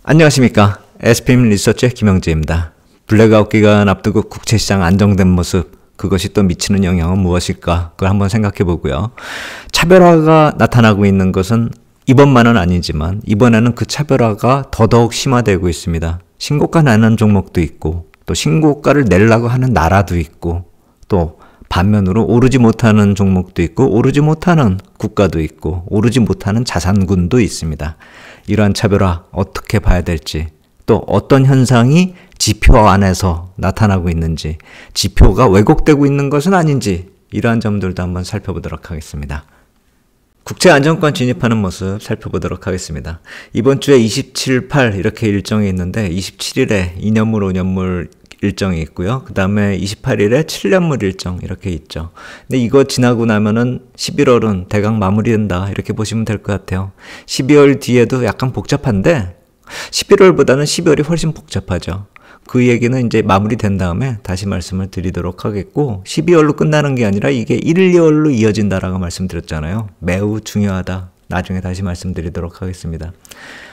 안녕하십니까. SPM 리서치의 김영재입니다. 블랙아웃 기간 앞두고 국채시장 안정된 모습, 그것이 또 미치는 영향은 무엇일까? 그걸 한번 생각해 보고요. 차별화가 나타나고 있는 것은 이번만은 아니지만 이번에는 그 차별화가 더더욱 심화되고 있습니다. 신고가 나는 종목도 있고 또 신고가를 내려고 하는 나라도 있고 또 반면으로 오르지 못하는 종목도 있고 오르지 못하는 국가도 있고 오르지 못하는 자산군도 있습니다. 이러한 차별화 어떻게 봐야 될지, 또 어떤 현상이 지표 안에서 나타나고 있는지, 지표가 왜곡되고 있는 것은 아닌지, 이러한 점들도 한번 살펴보도록 하겠습니다. 국채 안정권 진입하는 모습 살펴보도록 하겠습니다. 이번 주에 27, 8 이렇게 일정이 있는데 27일에 2년물, 5년물 일정이 있고요. 그 다음에 28일에 7년물 일정 이렇게 있죠. 근데 이거 지나고 나면은 11월은 대강 마무리된다 이렇게 보시면 될 것 같아요. 12월 뒤에도 약간 복잡한데 11월보다는 12월이 훨씬 복잡하죠. 그 얘기는 이제 마무리된 다음에 다시 말씀을 드리도록 하겠고, 12월로 끝나는 게 아니라 이게 1, 2월로 이어진다라고 말씀드렸잖아요. 매우 중요하다. 나중에 다시 말씀드리도록 하겠습니다.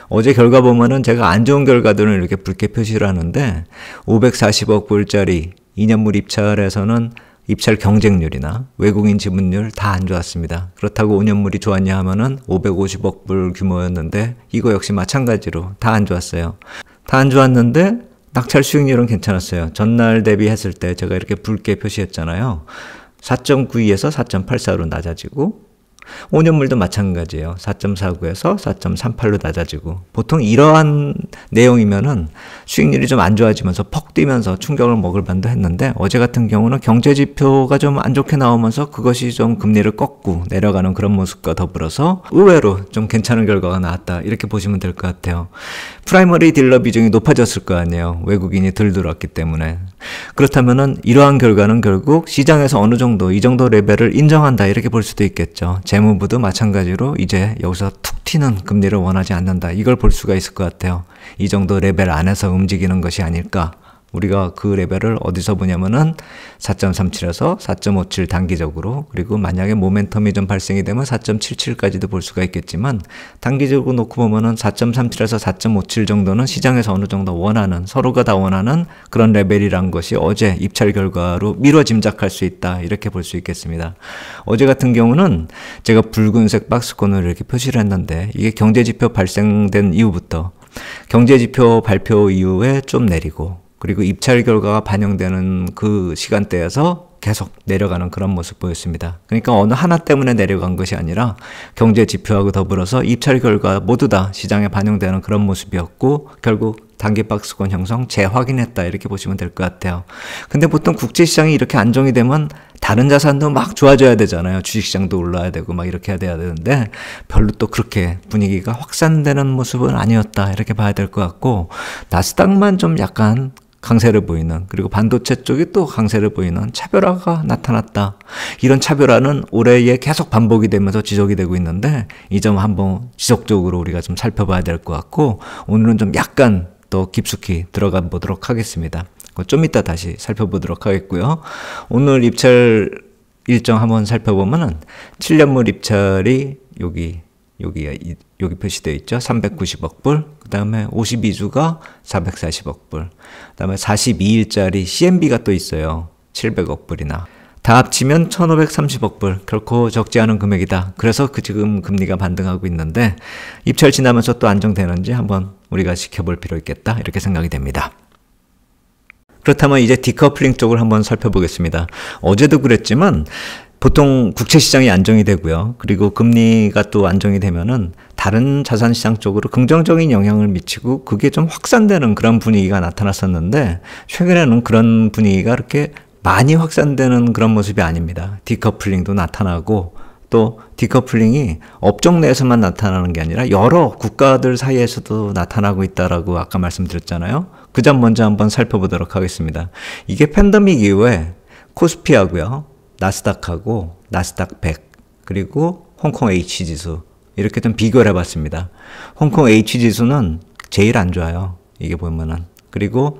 어제 결과 보면은 제가 안 좋은 결과들은 이렇게 붉게 표시를 하는데 540억 불짜리 2년물 입찰에서는 입찰 경쟁률이나 외국인 지분율 다 안 좋았습니다. 그렇다고 5년물이 좋았냐 하면은 550억 불 규모였는데 이거 역시 마찬가지로 다 안 좋았어요. 다 안 좋았는데 낙찰 수익률은 괜찮았어요. 전날 대비했을 때 제가 이렇게 붉게 표시했잖아요. 4.92에서 4.84로 낮아지고 5년물도 마찬가지예요. 4.49에서 4.38로 낮아지고, 보통 이러한 내용이면은 수익률이 좀 안 좋아지면서 퍽 뛰면서 충격을 먹을 만도 했는데, 어제 같은 경우는 경제지표가 좀 안 좋게 나오면서 그것이 좀 금리를 꺾고 내려가는 그런 모습과 더불어서 의외로 좀 괜찮은 결과가 나왔다 이렇게 보시면 될 것 같아요. 프라이머리 딜러 비중이 높아졌을 거 아니에요. 외국인이 덜 들어왔기 때문에. 그렇다면은 이러한 결과는 결국 시장에서 어느 정도 이 정도 레벨을 인정한다 이렇게 볼 수도 있겠죠. 재무부도 마찬가지로 이제 여기서 툭 튀는 금리를 원하지 않는다, 이걸 볼 수가 있을 것 같아요. 이 정도 레벨 안에서 움직이는 것이 아닐까. 우리가 그 레벨을 어디서 보냐면은 4.37에서 4.57 단기적으로, 그리고 만약에 모멘텀이 좀 발생이 되면 4.77까지도 볼 수가 있겠지만, 단기적으로 놓고 보면은 4.37에서 4.57 정도는 시장에서 어느 정도 원하는, 서로가 다 원하는 그런 레벨이란 것이 어제 입찰 결과로 미뤄 짐작할 수 있다 이렇게 볼 수 있겠습니다. 어제 같은 경우는 제가 붉은색 박스권을 이렇게 표시를 했는데, 이게 경제지표 발생된 이후부터 경제지표 발표 이후에 좀 내리고, 그리고 입찰 결과가 반영되는 그 시간대에서 계속 내려가는 그런 모습 보였습니다. 그러니까 어느 하나 때문에 내려간 것이 아니라 경제 지표하고 더불어서 입찰 결과 모두 다 시장에 반영되는 그런 모습이었고, 결국 단기 박스권 형성 재확인했다 이렇게 보시면 될 것 같아요. 근데 보통 국제시장이 이렇게 안정이 되면 다른 자산도 막 좋아져야 되잖아요. 주식시장도 올라야 되고 막 이렇게 해야 되는데 별로 또 그렇게 분위기가 확산되는 모습은 아니었다 이렇게 봐야 될 것 같고, 나스닥만 좀 약간 강세를 보이는, 그리고 반도체 쪽이 또 강세를 보이는 차별화가 나타났다. 이런 차별화는 올해에 계속 반복이 되면서 지속이 되고 있는데, 이 점 한번 지속적으로 우리가 좀 살펴봐야 될 것 같고, 오늘은 좀 약간 더 깊숙이 들어가 보도록 하겠습니다. 좀 이따 다시 살펴보도록 하겠고요. 오늘 입찰 일정 한번 살펴보면은 7년물 입찰이 여기 표시되어 있죠. 390억 불. 그 다음에 52주가 440억 불. 그 다음에 42일짜리 CMB가 또 있어요. 700억 불이나. 다 합치면 1530억 불. 결코 적지 않은 금액이다. 그래서 지금 금리가 반등하고 있는데, 입찰 지나면서 또 안정되는지 한번 우리가 지켜볼 필요 있겠다 이렇게 생각이 됩니다. 그렇다면 이제 디커플링 쪽을 한번 살펴보겠습니다. 어제도 그랬지만 보통 국채시장이 안정이 되고요. 그리고 금리가 또 안정이 되면은 다른 자산시장 쪽으로 긍정적인 영향을 미치고 그게 좀 확산되는 그런 분위기가 나타났었는데, 최근에는 그런 분위기가 이렇게 많이 확산되는 그런 모습이 아닙니다. 디커플링도 나타나고, 또 디커플링이 업종 내에서만 나타나는 게 아니라 여러 국가들 사이에서도 나타나고 있다라고 아까 말씀드렸잖아요. 그 점 먼저 한번 살펴보도록 하겠습니다. 이게 팬데믹 이후에 코스피하고요, 나스닥하고 나스닥 100, 그리고 홍콩 H지수 이렇게 좀 비교를 해봤습니다. 홍콩 H지수는 제일 안 좋아요. 이게 보면은. 그리고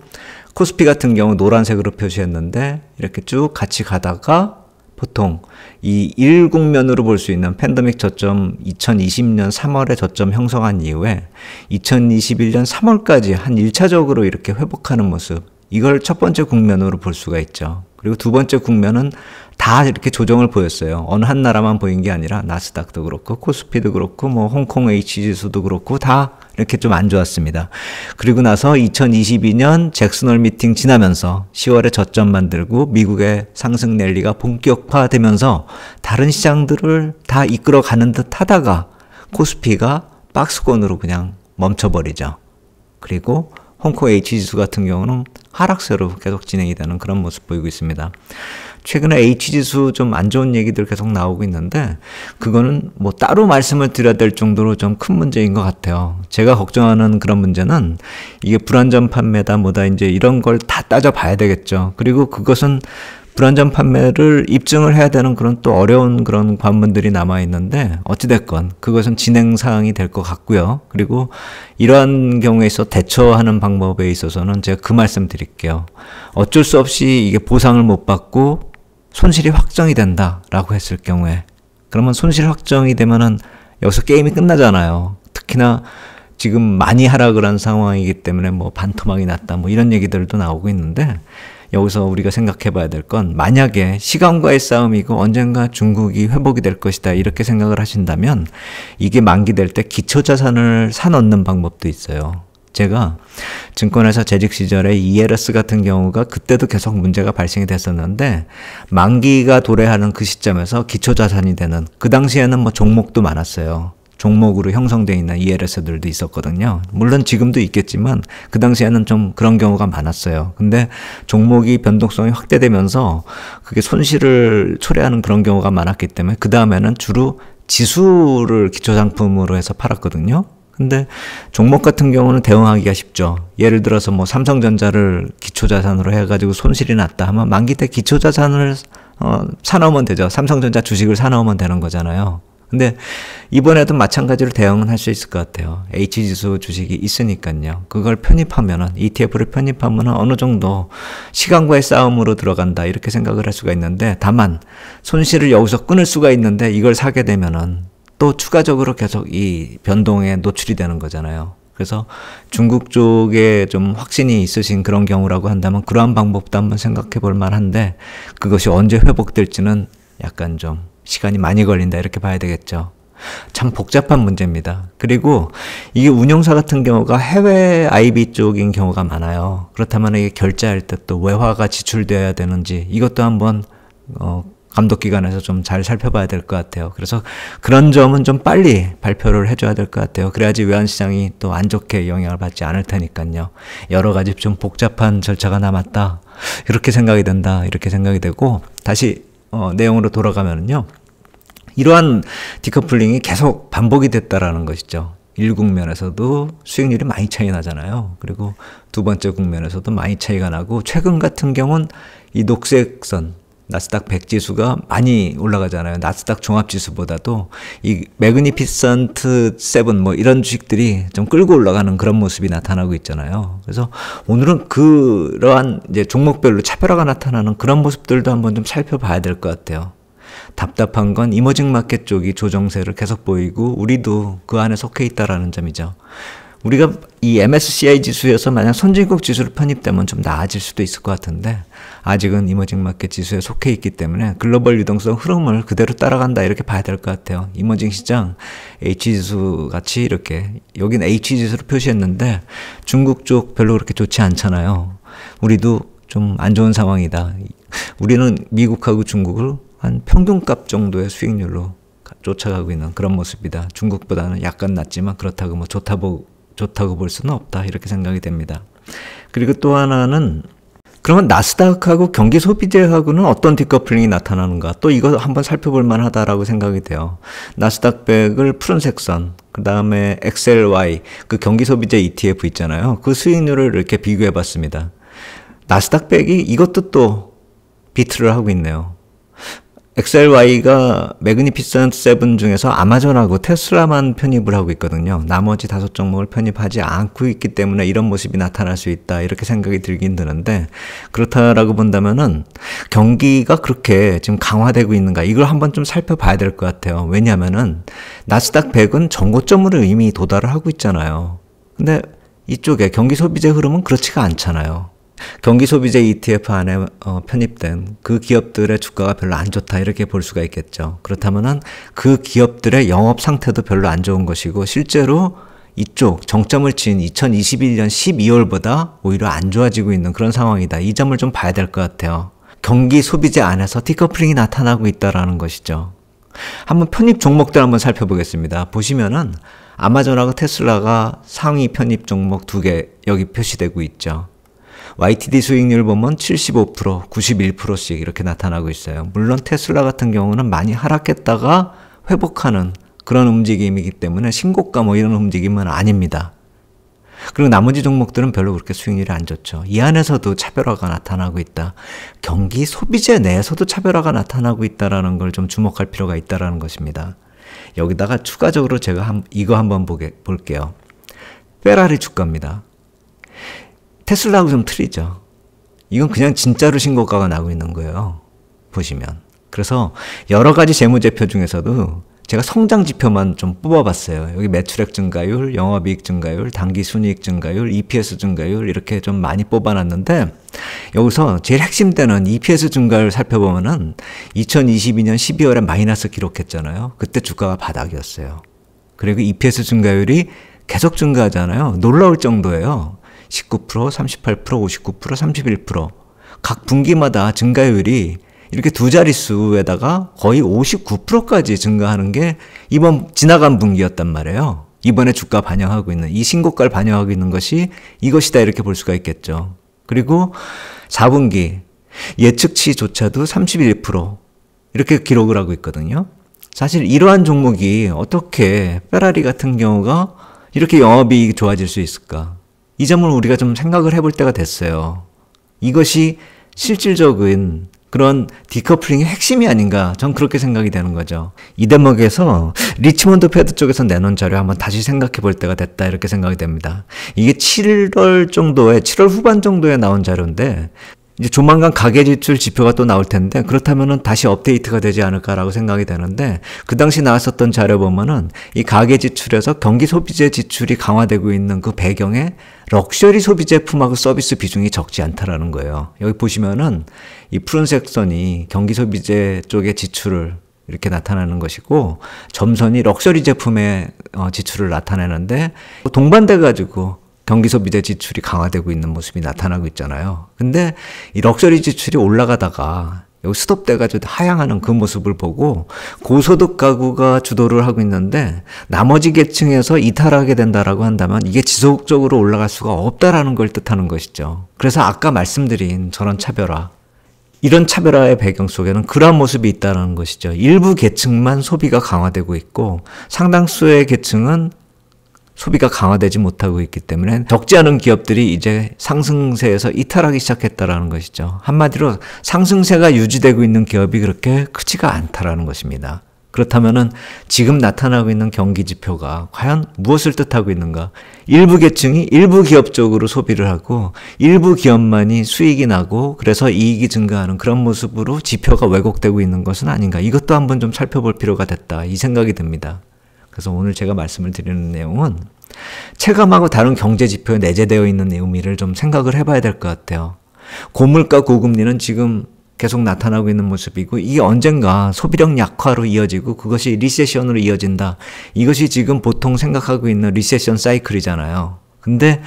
코스피 같은 경우 노란색으로 표시했는데 이렇게 쭉 같이 가다가 보통 이 일국면으로 볼 수 있는 팬데믹 저점 2020년 3월에 저점 형성한 이후에 2021년 3월까지 한 1차적으로 이렇게 회복하는 모습, 이걸 첫 번째 국면으로 볼 수가 있죠. 그리고 두 번째 국면은 다 이렇게 조정을 보였어요. 어느 한 나라만 보인 게 아니라 나스닥도 그렇고 코스피도 그렇고 뭐 홍콩 H지수도 그렇고 다 이렇게 좀 안 좋았습니다. 그리고 나서 2022년 잭슨홀 미팅 지나면서 10월에 저점 만들고 미국의 상승 랠리가 본격화되면서 다른 시장들을 다 이끌어가는 듯 하다가 코스피가 박스권으로 그냥 멈춰버리죠. 그리고 홍콩 H지수 같은 경우는 하락세로 계속 진행이 되는 그런 모습 보이고 있습니다. 최근에 H지수 좀 안 좋은 얘기들 계속 나오고 있는데 그거는 뭐 따로 말씀을 드려야 될 정도로 좀 큰 문제인 것 같아요. 제가 걱정하는 그런 문제는 이게 불안전 판매다 뭐다 이제 이런 걸 다 따져봐야 되겠죠. 그리고 그것은 불안전 판매를 입증을 해야 되는 그런 또 어려운 그런 관문들이 남아 있는데 어찌됐건 그것은 진행 사항이 될 것 같고요. 그리고 이러한 경우에 있어 대처하는 방법에 있어서는 제가 그 말씀 드릴게요. 어쩔 수 없이 이게 보상을 못 받고 손실이 확정이 된다라고 했을 경우에 그러면 손실 확정이 되면은 여기서 게임이 끝나잖아요. 특히나 지금 많이 하락을 한 상황이기 때문에 뭐 반토막이 났다 뭐 이런 얘기들도 나오고 있는데 여기서 우리가 생각해 봐야 될 건 만약에 시간과의 싸움이고 언젠가 중국이 회복이 될 것이다 이렇게 생각을 하신다면 이게 만기될 때 기초자산을 사놓는 방법도 있어요. 제가 증권회사 재직 시절에 ELS 같은 경우가 그때도 계속 문제가 발생이 됐었는데 만기가 도래하는 그 시점에서 기초자산이 되는 그 당시에는 뭐 종목도 많았어요. 종목으로 형성되어 있는 ELS들도 있었거든요. 물론 지금도 있겠지만 그 당시에는 좀 그런 경우가 많았어요. 근데 종목이 변동성이 확대되면서 그게 손실을 초래하는 그런 경우가 많았기 때문에 그 다음에는 주로 지수를 기초상품으로 해서 팔았거든요. 근데 종목 같은 경우는 대응하기가 쉽죠. 예를 들어서 뭐 삼성전자를 기초자산으로 해가지고 손실이 났다 하면 만기 때 기초자산을 사놓으면 되죠. 삼성전자 주식을 사놓으면 되는 거잖아요. 근데 이번에도 마찬가지로 대응은 할 수 있을 것 같아요. H지수 주식이 있으니까요. 그걸 편입하면은 ETF를 편입하면은 어느 정도 시간과의 싸움으로 들어간다 이렇게 생각을 할 수가 있는데 다만 손실을 여기서 끊을 수가 있는데 이걸 사게 되면은 또 추가적으로 계속 이 변동에 노출이 되는 거잖아요. 그래서 중국 쪽에 좀 확신이 있으신 그런 경우라고 한다면 그러한 방법도 한번 생각해 볼 만한데 그것이 언제 회복될지는 약간 좀 시간이 많이 걸린다 이렇게 봐야 되겠죠. 참 복잡한 문제입니다. 그리고 이게 운용사 같은 경우가 해외 IB 쪽인 경우가 많아요. 그렇다면 이게 결제할 때 또 외화가 지출되어야 되는지 이것도 한번 감독기관에서 좀 잘 살펴봐야 될 것 같아요. 그래서 그런 점은 좀 빨리 발표를 해줘야 될 것 같아요. 그래야지 외환시장이 또 안 좋게 영향을 받지 않을 테니까요. 여러 가지 좀 복잡한 절차가 남았다. 이렇게 생각이 된다. 이렇게 생각이 되고 다시 내용으로 돌아가면요. 이러한 디커플링이 계속 반복이 됐다라는 것이죠. 1국면에서도 수익률이 많이 차이 나잖아요. 그리고 두 번째 국면에서도 많이 차이가 나고 최근 같은 경우는 이 녹색선 나스닥 100 지수가 많이 올라가잖아요. 나스닥 종합지수보다도 이 매그니피선트 7 뭐 이런 주식들이 좀 끌고 올라가는 그런 모습이 나타나고 있잖아요. 그래서 오늘은 그러한 이제 종목별로 차별화가 나타나는 그런 모습들도 한번 좀 살펴봐야 될 것 같아요. 답답한 건 이머징 마켓 쪽이 조정세를 계속 보이고 우리도 그 안에 속해 있다라는 점이죠. 우리가 이 MSCI 지수에서 만약 선진국 지수를 편입되면 좀 나아질 수도 있을 것 같은데 아직은 이머징 마켓 지수에 속해 있기 때문에 글로벌 유동성 흐름을 그대로 따라간다 이렇게 봐야 될 것 같아요. 이머징 시장 H지수 같이 이렇게 여긴 H지수로 표시했는데 중국 쪽 별로 그렇게 좋지 않잖아요. 우리도 좀 안 좋은 상황이다. 우리는 미국하고 중국을 한 평균값 정도의 수익률로 쫓아가고 있는 그런 모습이다. 중국보다는 약간 낮지만 그렇다고 뭐 좋다고 볼 수는 없다. 이렇게 생각이 됩니다. 그리고 또 하나는 그러면 나스닥하고 경기소비재하고는 어떤 디커플링이 나타나는가? 또 이거 한번 살펴볼 만하다라고 생각이 돼요. 나스닥 100을 푸른색 선, 그 다음에 XLY, 그 경기소비재 ETF 있잖아요. 그 수익률을 이렇게 비교해 봤습니다. 나스닥 100이 이것도 또 비트를 하고 있네요. XLY가 매그니피센트 세븐 중에서 아마존하고 테슬라만 편입을 하고 있거든요. 나머지 5종목을 편입하지 않고 있기 때문에 이런 모습이 나타날 수 있다, 이렇게 생각이 들긴 드는데, 그렇다라고 본다면은 경기가 그렇게 지금 강화되고 있는가, 이걸 한번 좀 살펴봐야 될 것 같아요. 왜냐하면은 나스닥 100은 정고점으로 이미 도달을 하고 있잖아요. 근데 이쪽에 경기 소비재 흐름은 그렇지가 않잖아요. 경기 소비재 ETF 안에 편입된 그 기업들의 주가가 별로 안 좋다, 이렇게 볼 수가 있겠죠. 그렇다면은 그 기업들의 영업 상태도 별로 안 좋은 것이고, 실제로 이쪽 정점을 친 2021년 12월보다 오히려 안 좋아지고 있는 그런 상황이다. 이 점을 좀 봐야 될 것 같아요. 경기 소비재 안에서 디커플링이 나타나고 있다라는 것이죠. 한번 편입 종목들 한번 살펴보겠습니다. 보시면은 아마존하고 테슬라가 상위 편입 종목 2개 여기 표시되고 있죠. YTD 수익률 보면 75%, 91%씩 이렇게 나타나고 있어요. 물론 테슬라 같은 경우는 많이 하락했다가 회복하는 그런 움직임이기 때문에 신고가 뭐 이런 움직임은 아닙니다. 그리고 나머지 종목들은 별로 그렇게 수익률이 안 좋죠. 이 안에서도 차별화가 나타나고 있다. 경기 소비재 내에서도 차별화가 나타나고 있다는 걸 좀 주목할 필요가 있다는 것입니다. 여기다가 추가적으로 제가 이거 한번 볼게요. 페라리 주가입니다. 테슬라하고 좀 틀리죠. 이건 그냥 진짜로 신고가가 나고 있는 거예요. 보시면. 그래서 여러 가지 재무제표 중에서도 제가 성장 지표만 좀 뽑아봤어요. 여기 매출액 증가율, 영업이익 증가율, 당기순이익 증가율, EPS 증가율 이렇게 좀 많이 뽑아놨는데, 여기서 제일 핵심되는 EPS 증가율 살펴보면은 2022년 12월에 마이너스 기록했잖아요. 그때 주가가 바닥이었어요. 그리고 EPS 증가율이 계속 증가하잖아요. 놀라울 정도예요. 19%, 38%, 59%, 31%. 각 분기마다 증가율이 이렇게 두 자릿수에다가 거의 59%까지 증가하는 게 이번 지나간 분기였단 말이에요. 이번에 주가 반영하고 있는, 이 신고가를 반영하고 있는 것이 이것이다, 이렇게 볼 수가 있겠죠. 그리고 4분기 예측치조차도 31% 이렇게 기록을 하고 있거든요. 사실 이러한 종목이 어떻게 페라리 같은 경우가 이렇게 영업이익이 좋아질 수 있을까? 이 점을 우리가 좀 생각을 해볼 때가 됐어요. 이것이 실질적인 그런 디커플링의 핵심이 아닌가, 전 그렇게 생각이 되는 거죠. 이 대목에서 리치몬드 패드 쪽에서 내놓은 자료 한번 다시 생각해 볼 때가 됐다, 이렇게 생각이 됩니다. 이게 7월 후반 정도에 나온 자료인데, 이제 조만간 가계지출 지표가 또 나올 텐데, 그렇다면은 다시 업데이트가 되지 않을까라고 생각이 되는데, 그 당시 나왔었던 자료 보면은 이 가계지출에서 경기 소비재 지출이 강화되고 있는 그 배경에 럭셔리 소비 제품하고 서비스 비중이 적지 않다라는 거예요. 여기 보시면은 이 푸른색 선이 경기 소비재 쪽의 지출을 이렇게 나타나는 것이고, 점선이 럭셔리 제품의 지출을 나타내는데, 동반돼 가지고 경기 소비재 지출이 강화되고 있는 모습이 나타나고 있잖아요. 근데 이 럭셔리 지출이 올라가다가 여기 스톱돼가지고 하향하는 그 모습을 보고, 고소득 가구가 주도를 하고 있는데 나머지 계층에서 이탈하게 된다라고 한다면 이게 지속적으로 올라갈 수가 없다라는 걸 뜻하는 것이죠. 그래서 아까 말씀드린 저런 차별화, 이런 차별화의 배경 속에는 그러한 모습이 있다는 것이죠. 일부 계층만 소비가 강화되고 있고, 상당수의 계층은 소비가 강화되지 못하고 있기 때문에 적지 않은 기업들이 이제 상승세에서 이탈하기 시작했다라는 것이죠. 한마디로 상승세가 유지되고 있는 기업이 그렇게 크지가 않다라는 것입니다. 그렇다면은 지금 나타나고 있는 경기 지표가 과연 무엇을 뜻하고 있는가? 일부 계층이 일부 기업 쪽으로 소비를 하고, 일부 기업만이 수익이 나고 그래서 이익이 증가하는 그런 모습으로 지표가 왜곡되고 있는 것은 아닌가? 이것도 한번 좀 살펴볼 필요가 됐다, 이 생각이 듭니다. 그래서 오늘 제가 말씀을 드리는 내용은 체감하고 다른 경제 지표에 내재되어 있는 의미를 좀 생각을 해봐야 될 것 같아요. 고물가 고금리는 지금 계속 나타나고 있는 모습이고, 이게 언젠가 소비력 약화로 이어지고 그것이 리세션으로 이어진다. 이것이 지금 보통 생각하고 있는 리세션 사이클이잖아요. 근데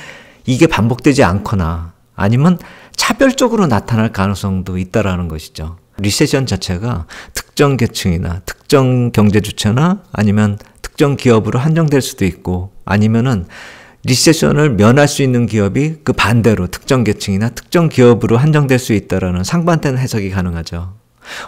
이게 반복되지 않거나 아니면 차별적으로 나타날 가능성도 있다라는 것이죠. 리세션 자체가 특정 계층이나 특정 경제 주체나 아니면 특정 기업으로 한정될 수도 있고, 아니면은 리세션을 면할 수 있는 기업이 그 반대로 특정 계층이나 특정 기업으로 한정될 수 있다라는 상반된 해석이 가능하죠.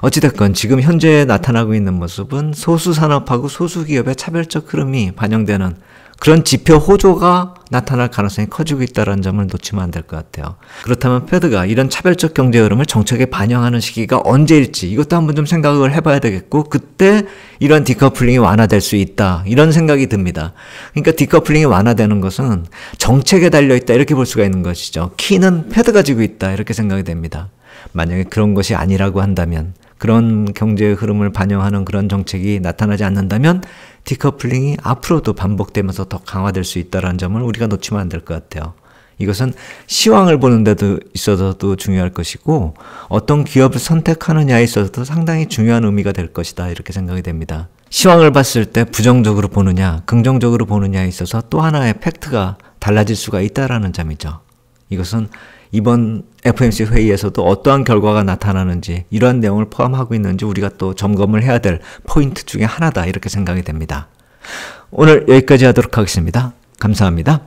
어찌됐건 지금 현재 나타나고 있는 모습은 소수 산업하고 소수 기업의 차별적 흐름이 반영되는 그런 지표 호조가 나타날 가능성이 커지고 있다는 점을 놓치면 안 될 것 같아요. 그렇다면 패드가 이런 차별적 경제 흐름을 정책에 반영하는 시기가 언제일지 이것도 한번 좀 생각을 해봐야 되겠고, 그때 이런 디커플링이 완화될 수 있다 이런 생각이 듭니다. 그러니까 디커플링이 완화되는 것은 정책에 달려있다 이렇게 볼 수가 있는 것이죠. 키는 패드가 지고 있다 이렇게 생각이 됩니다. 만약에 그런 것이 아니라고 한다면, 그런 경제의 흐름을 반영하는 그런 정책이 나타나지 않는다면 디커플링이 앞으로도 반복되면서 더 강화될 수 있다는 점을 우리가 놓치면 안 될 것 같아요. 이것은 시황을 보는 데도 있어서도 중요할 것이고, 어떤 기업을 선택하느냐에 있어서도 상당히 중요한 의미가 될 것이다 이렇게 생각이 됩니다. 시황을 봤을 때 부정적으로 보느냐 긍정적으로 보느냐에 있어서 또 하나의 팩트가 달라질 수가 있다는 점이죠. 이것은 이번 FOMC 회의에서도 어떠한 결과가 나타나는지, 이러한 내용을 포함하고 있는지 우리가 또 점검을 해야 될 포인트 중에 하나다 이렇게 생각이 됩니다. 오늘 여기까지 하도록 하겠습니다. 감사합니다.